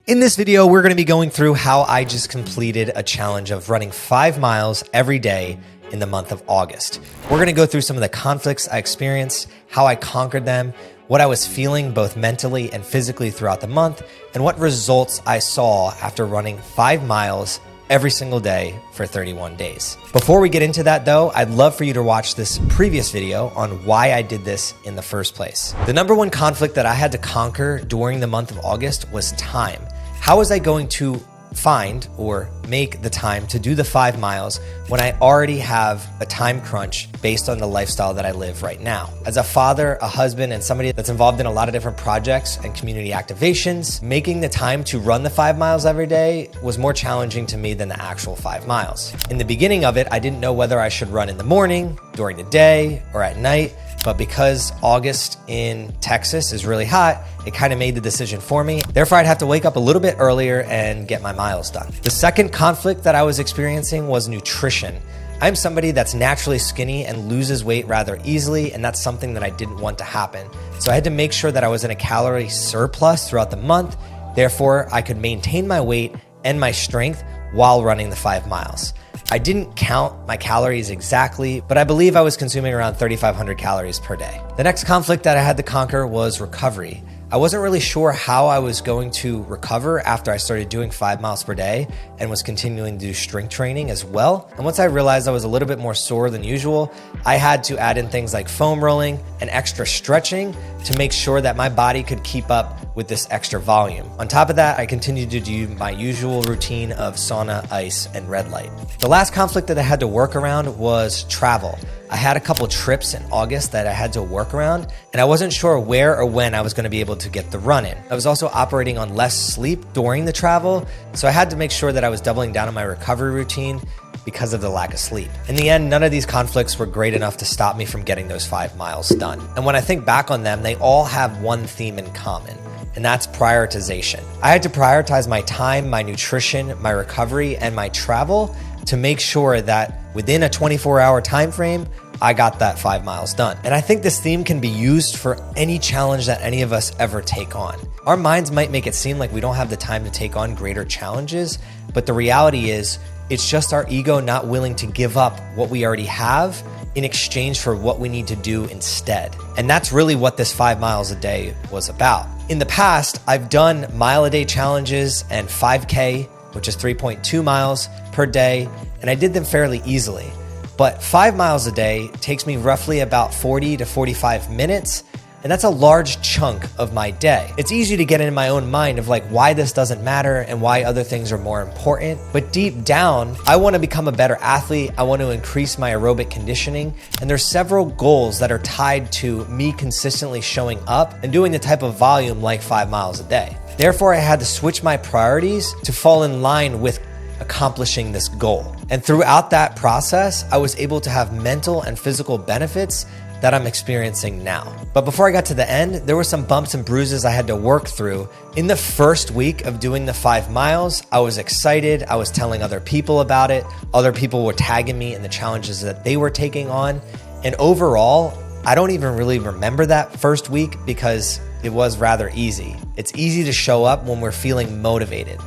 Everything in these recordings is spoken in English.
In this video, we're going to be going through how I just completed a challenge of running 5 miles every day in the month of August. We're going to go through some of the conflicts I experienced, how I conquered them, what I was feeling both mentally and physically throughout the month, and what results I saw after running 5 miles every single day for 31 days. Before we get into that though, I'd love for you to watch this previous video on why I did this in the first place. The number one conflict that I had to conquer during the month of August was time. How was I going to find or make the time to do the 5 miles when I already have a time crunch based on the lifestyle that I live right now? As a father, a husband, and somebody that's involved in a lot of different projects and community activations, making the time to run the 5 miles every day was more challenging to me than the actual 5 miles. In the beginning of it, I didn't know whether I should run in the morning, during the day, or at night. But because August in Texas is really hot, it kind of made the decision for me. Therefore, I'd have to wake up a little bit earlier and get my miles done. The second conflict that I was experiencing was nutrition. I'm somebody that's naturally skinny and loses weight rather easily, and that's something that I didn't want to happen. So I had to make sure that I was in a calorie surplus throughout the month. Therefore, I could maintain my weight and my strength while running the 5 miles. I didn't count my calories exactly, but I believe I was consuming around 3,500 calories per day. The next conflict that I had to conquer was recovery. I wasn't really sure how I was going to recover after I started doing 5 miles per day and was continuing to do strength training as well. And once I realized I was a little bit more sore than usual, I had to add in things like foam rolling and extra stretching to make sure that my body could keep up with this extra volume. On top of that, I continued to do my usual routine of sauna, ice, and red light. The last conflict that I had to work around was travel. I had a couple trips in August that I had to work around, and I wasn't sure where or when I was going to be able to get the run in. I was also operating on less sleep during the travel, so I had to make sure that I was doubling down on my recovery routine because of the lack of sleep. In the end, none of these conflicts were great enough to stop me from getting those 5 miles done. And when I think back on them, they all have one theme in common, and that's prioritization. I had to prioritize my time, my nutrition, my recovery, and my travel to make sure that within a 24-hour time frame, I got that 5 miles done. And I think this theme can be used for any challenge that any of us ever take on. Our minds might make it seem like we don't have the time to take on greater challenges, but the reality is it's just our ego not willing to give up what we already have in exchange for what we need to do instead. And that's really what this 5 miles a day was about. In the past, I've done mile-a-day challenges and 5K, which is 3.2 miles per day, and I did them fairly easily. But 5 miles a day takes me roughly about 40 to 45 minutes, and that's a large chunk of my day. It's easy to get in my own mind of like why this doesn't matter and why other things are more important. But deep down, I want to become a better athlete. I want to increase my aerobic conditioning. And there's several goals that are tied to me consistently showing up and doing the type of volume like 5 miles a day. Therefore, I had to switch my priorities to fall in line with accomplishing this goal. And throughout that process, I was able to have mental and physical benefits that I'm experiencing now. But before I got to the end, there were some bumps and bruises I had to work through. In the first week of doing the 5 miles, I was excited. I was telling other people about it. Other people were tagging me in the challenges that they were taking on. And overall, I don't even really remember that first week because it was rather easy. It's easy to show up when we're feeling motivated.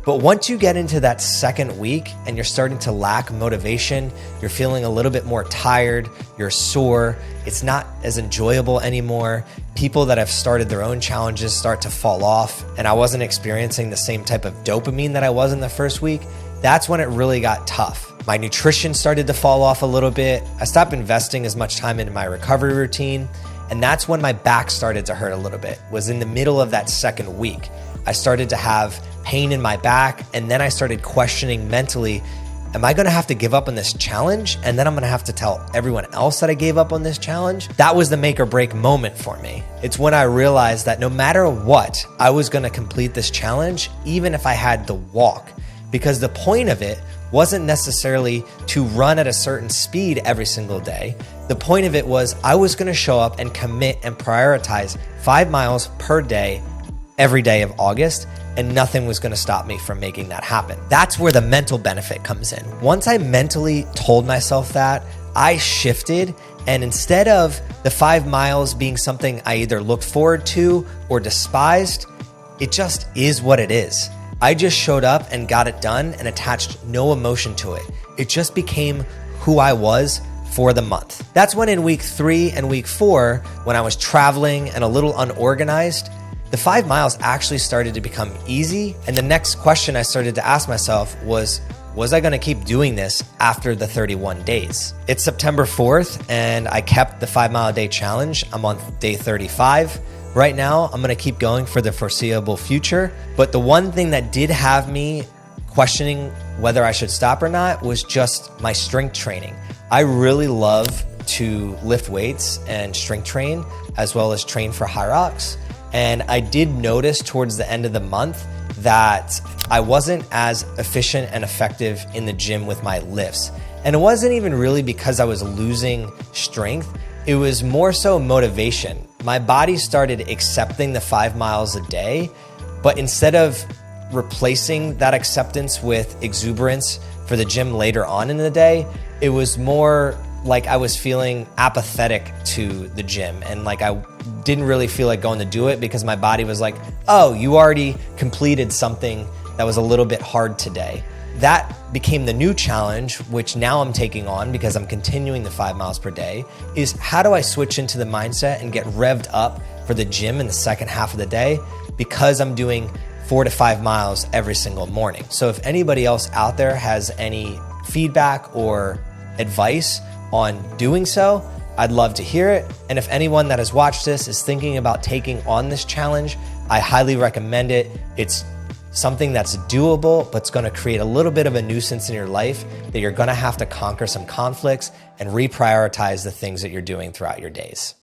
But once you get into that second week and you're starting to lack motivation, you're feeling a little bit more tired, you're sore, it's not as enjoyable anymore. People that have started their own challenges start to fall off, and I wasn't experiencing the same type of dopamine that I was in the first week. That's when it really got tough. My nutrition started to fall off a little bit. I stopped investing as much time into my recovery routine, and that's when my back started to hurt a little bit, was in the middle of that second week. I started to have pain in my back, and then I started questioning mentally, am I gonna have to give up on this challenge? And then I'm gonna have to tell everyone else that I gave up on this challenge? That was the make or break moment for me. It's when I realized that no matter what, I was gonna complete this challenge, even if I had to walk. Because the point of it wasn't necessarily to run at a certain speed every single day. The point of it was I was gonna show up and commit and prioritize 5 miles per day every day of August, and nothing was gonna stop me from making that happen. That's where the mental benefit comes in. Once I mentally told myself that, I shifted, and instead of the 5 miles being something I either looked forward to or despised, it just is what it is. I just showed up and got it done and attached no emotion to it. It just became who I was for the month. That's when in week 3 and week 4, when I was traveling and a little unorganized, the 5 miles actually started to become easy. And the next question I started to ask myself was I gonna keep doing this after the 31 days? It's September 4th and I kept the 5 mile a day challenge. I'm on day 35. Right now, I'm gonna keep going for the foreseeable future. But the one thing that did have me questioning whether I should stop or not was just my strength training. I really love to lift weights and strength train, as well as train for high rocks. And I did notice towards the end of the month that I wasn't as efficient and effective in the gym with my lifts. And it wasn't even really because I was losing strength. It was more so motivation. My body started accepting the 5 miles a day, but instead of replacing that acceptance with exuberance for the gym later on in the day, it was more like I was feeling apathetic to the gym and like I didn't really feel like going to do it because my body was like, oh, you already completed something that was a little bit hard today. That became the new challenge, which now I'm taking on because I'm continuing the 5 miles per day, is how do I switch into the mindset and get revved up for the gym in the second half of the day because I'm doing 4 to 5 miles every single morning. So if anybody else out there has any feedback or advice on doing so, I'd love to hear it. And if anyone that has watched this is thinking about taking on this challenge, I highly recommend it. It's something that's doable, but it's gonna create a little bit of a nuisance in your life that you're gonna have to conquer some conflicts and reprioritize the things that you're doing throughout your days.